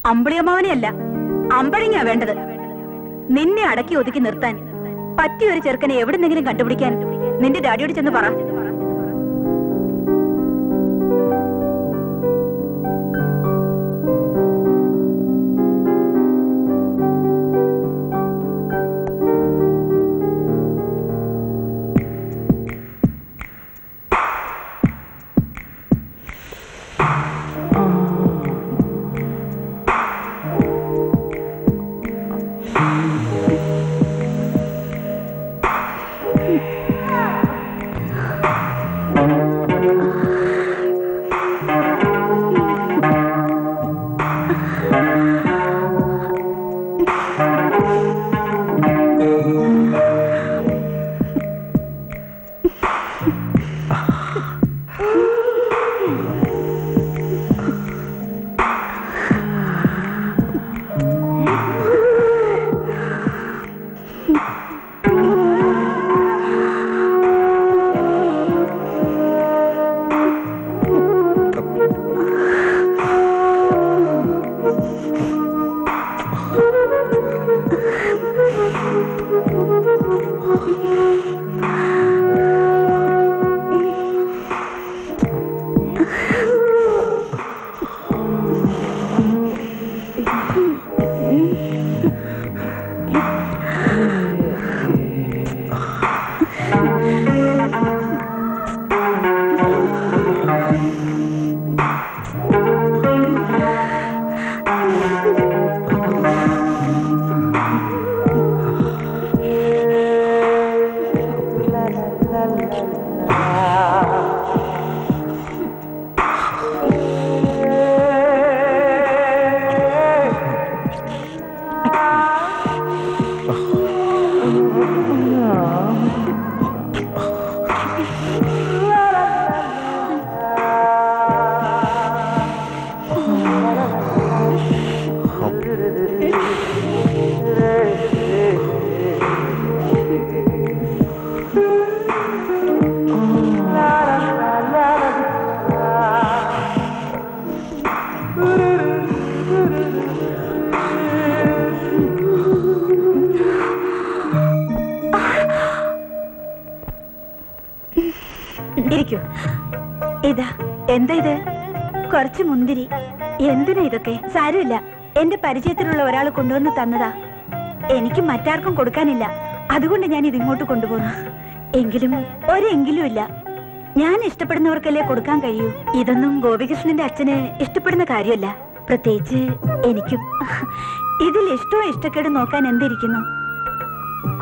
അമ്പിളിയമ്മാവനെയല്ല, അമ്പഴിങ്ങാ വേണ്ടത്. നിന്നെ അടക്കി ഒതുക്കി നിർത്താൻ പറ്റിയൊരു ചെറുക്കനെ എവിടെന്നെങ്കിലും കണ്ടുപിടിക്കാൻ നിന്റെ ഡാഡിയോട് ചെന്ന് പറ. ഇതാ എന്താ ഇത്? കുറച്ച് മുന്തിരി. എന്തിനാ ഇതൊക്കെ? സാരമില്ല, എന്റെ പരിചയത്തിലുള്ള ഒരാൾ കൊണ്ടുവന്ന് തന്നതാ. എനിക്ക് മറ്റാർക്കും കൊടുക്കാനില്ല, അതുകൊണ്ട് ഞാൻ ഇതിങ്ങോട്ട് കൊണ്ടുപോകുന്നു. എങ്കിലും ഒരെങ്കിലും ഇല്ല. ഞാൻ ഇഷ്ടപ്പെടുന്നവർക്കല്ലേ കൊടുക്കാൻ കഴിയൂ. ഇതൊന്നും ഗോപികൃഷ്ണന്റെ അച്ഛന് ഇഷ്ടപ്പെടുന്ന കാര്യമല്ല, പ്രത്യേകിച്ച് എനിക്കും. ഇതിൽ ഇഷ്ടവും ഇഷ്ടക്കേടും നോക്കാൻ എന്തിരിക്കുന്നു?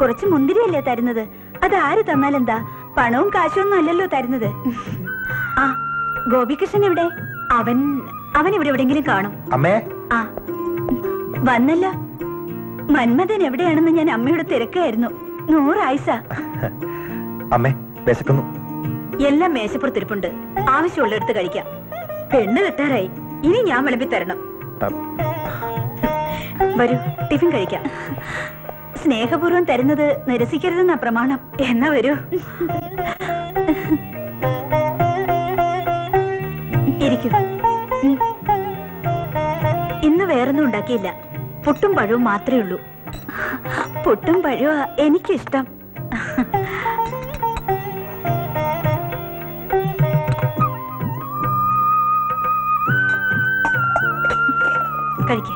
കുറച്ച് മുന്തിരിയല്ലേ തരുന്നത്, അത് ആര് തന്നാലെന്താ? പണവും കാശൊന്നും അല്ലല്ലോ തരുന്നത്. ആ ഗോപികൃഷ്ണൻ എവിടെ? അവൻ ഇവിടെ എവിടെയെങ്കിലും കാണും. ആ വന്നല്ലോ. മന്മഥൻ എവിടെയാണെന്ന് ഞാൻ അമ്മയോട് തിരക്കായിരുന്നു. 100 ആയുസ. എല്ലാം മേശപ്പുറത്തിരിപ്പുണ്ട്, ആവശ്യമുള്ളടുത്ത് കഴിക്കാം. പെണ്ണ് കെട്ടാറായി, ഇനി ഞാൻ വിളമ്പി തരണം. വരൂ, ടിഫിൻ കഴിക്കാം. സ്നേഹപൂർവ്വം തരുന്നത് നിരസിക്കരുതെന്നാ പ്രമാണം. എന്നാ വരൂ. ഇരിക്കൂ. ഇന്ന് വേറൊന്നും ഉണ്ടാക്കിയില്ല, പുട്ടും പഴവും മാത്രമേ ഉള്ളൂ. പുട്ടും പഴവും എനിക്കിഷ്ടം. കഴിക്കേ.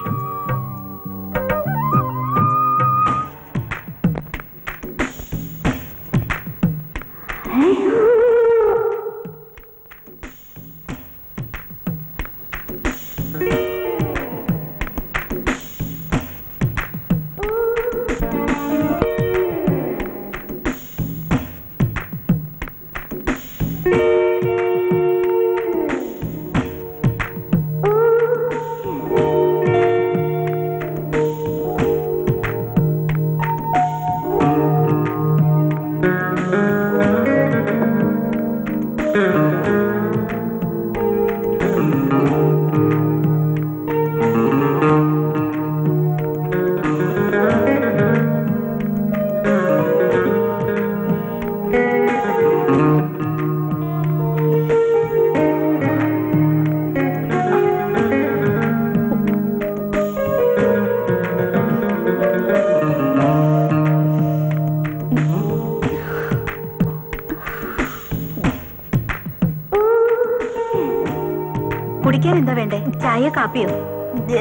കുടിക്കാൻ എന്താ വേണ്ടേ? ചായ കാപ്പിയോ?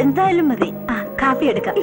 എന്തായാലും മതി. ആ, കാപ്പി എടുക്കാം.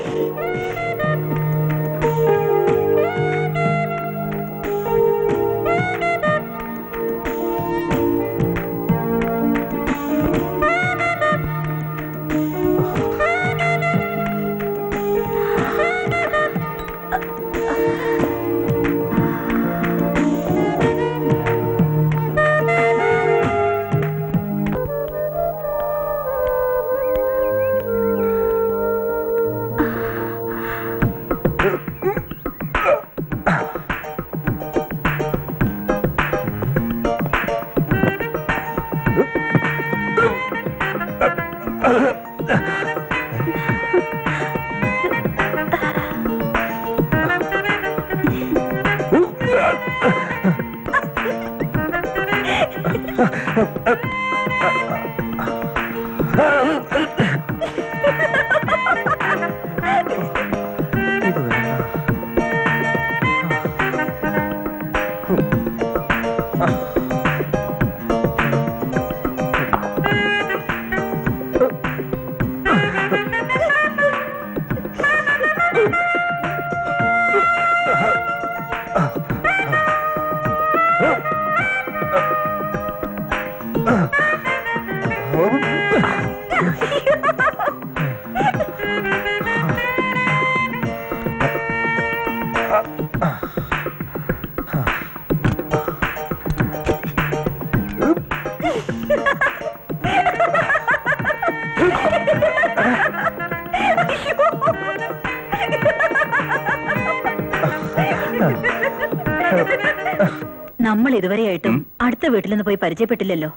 നമ്മൾ ഇതുവരെയായിട്ടും അടുത്ത വീട്ടിൽ നിന്ന് പോയി പരിചയപ്പെട്ടില്ലല്ലോ.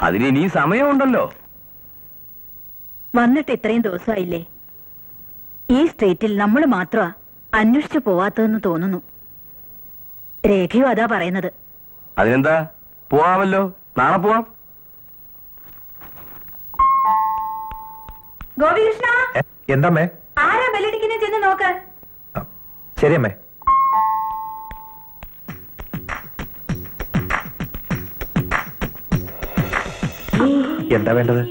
അതിന് ഇനി സമയമുണ്ടല്ലോ. വന്നിട്ട് ഇത്രയും ദിവസമായില്ലേ? ഈ സ്ട്രീറ്റിൽ നമ്മൾ മാത്രമാ അന്വേഷിച്ചു പോവാത്തതെന്ന് തോന്നുന്നു. രേഖയും അതാ പറയുന്നത്. അതിനെന്താ, പോവാമല്ലോ. നാളെ പോവാം. ഗോപികൃഷ്ണ, എന്താമ്മേ? ആരാ ബെല്ലടിക്കുന്നത്? ചെന്ന് നോക്ക്. ശരി അമ്മേ. എന്താ വേണ്ടത്?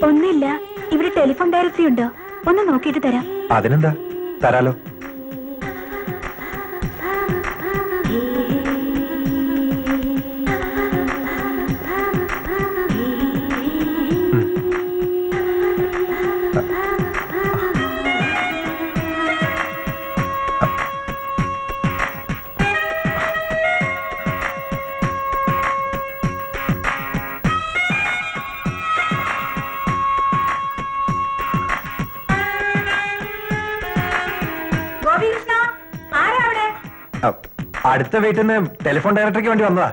ഒന്നുമില്ല, ഇവിടെ ടെലിഫോൺ ഡയറക്ടറി ഉണ്ടോ? ഒന്ന് നോക്കിയിട്ട് തരാം. അതിനെന്താ, തരാലോ. ഗോപികൃഷ്ണ, ആരാ അവിടെ? അടുത്ത വീട്ടിൽ നിന്ന് ടെലിഫോൺ ഡയറക്ടറിക്ക് വേണ്ടി വന്നതാ.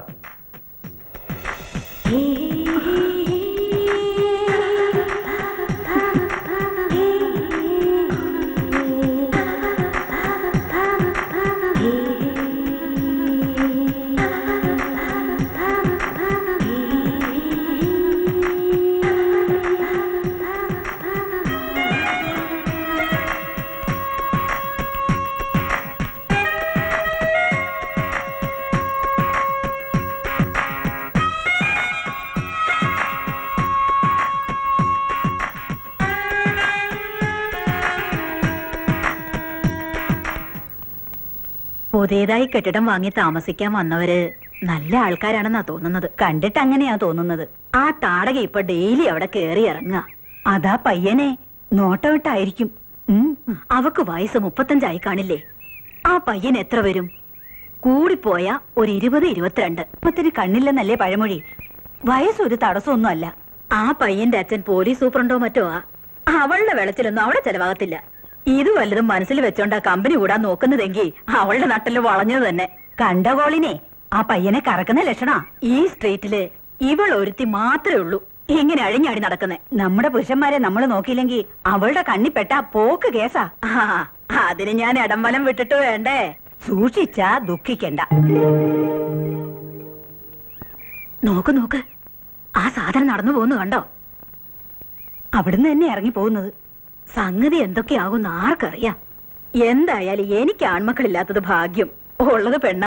പുതിയതായി കെട്ടിടം വാങ്ങി താമസിക്കാൻ വന്നവര് നല്ല ആൾക്കാരാണെന്നാ തോന്നുന്നത്. കണ്ടിട്ട് അങ്ങനെയാ തോന്നുന്നത്. ആ താടക ഇപ്പൊ ഡെയിലി അവിടെ കേറി ഇറങ്ങുക. അതാ പയ്യനെ നോട്ടവിട്ടായിരിക്കും. അവക്ക് വയസ്സ് 35 കാണില്ലേ? ആ പയ്യൻ എത്ര വരും? കൂടിപ്പോയ ഒരു 20-22. ഒത്തിരി കണ്ണില്ലെന്നല്ലേ പഴമൊഴി. വയസ്സൊരു തടസ്സമൊന്നും അല്ല. ആ പയ്യന്റെ അച്ഛൻ പോലീസ് സൂപ്രണ്ടോ മറ്റോ ആ. അവളുടെ വെളച്ചിലൊന്നും അവിടെ ചെലവാകത്തില്ല. ഇത് വല്ലതും മനസ്സിൽ വെച്ചോണ്ടാ കമ്പനി കൂടാൻ നോക്കുന്നതെങ്കിൽ അവളുടെ നട്ടില് വളഞ്ഞത് തന്നെ. കണ്ട കോളിനെ ആ പയ്യനെ കറക്കുന്ന ലക്ഷണാ. ഈ സ്ട്രീറ്റില് ഇവൾ ഒരുത്തി മാത്രമേ ഉള്ളൂ ഇങ്ങനെ അഴിഞ്ഞാടി നടക്കുന്നേ. നമ്മുടെ പുരുഷന്മാരെ നമ്മൾ നോക്കിയില്ലെങ്കിൽ അവളുടെ കണ്ണിപ്പെട്ട പോക്ക് കേസാ. അതിന് ഞാൻ ഇടംവലം വിട്ടിട്ട് വേണ്ടേ? സൂക്ഷിച്ചാ ദുഃഖിക്കണ്ട. നോക്ക് നോക്ക്, ആ സാധനം നടന്നു പോകുന്നു കണ്ടോ? അവിടുന്ന് തന്നെ ഇറങ്ങി പോകുന്നത്. സംഗതി എന്തൊക്കെയാകുന്ന ആർക്കറിയാം. എന്തായാലും എനിക്ക് ആൺമക്കളില്ലാത്തത് ഭാഗ്യം. ഉള്ളത് പെണ്ണ.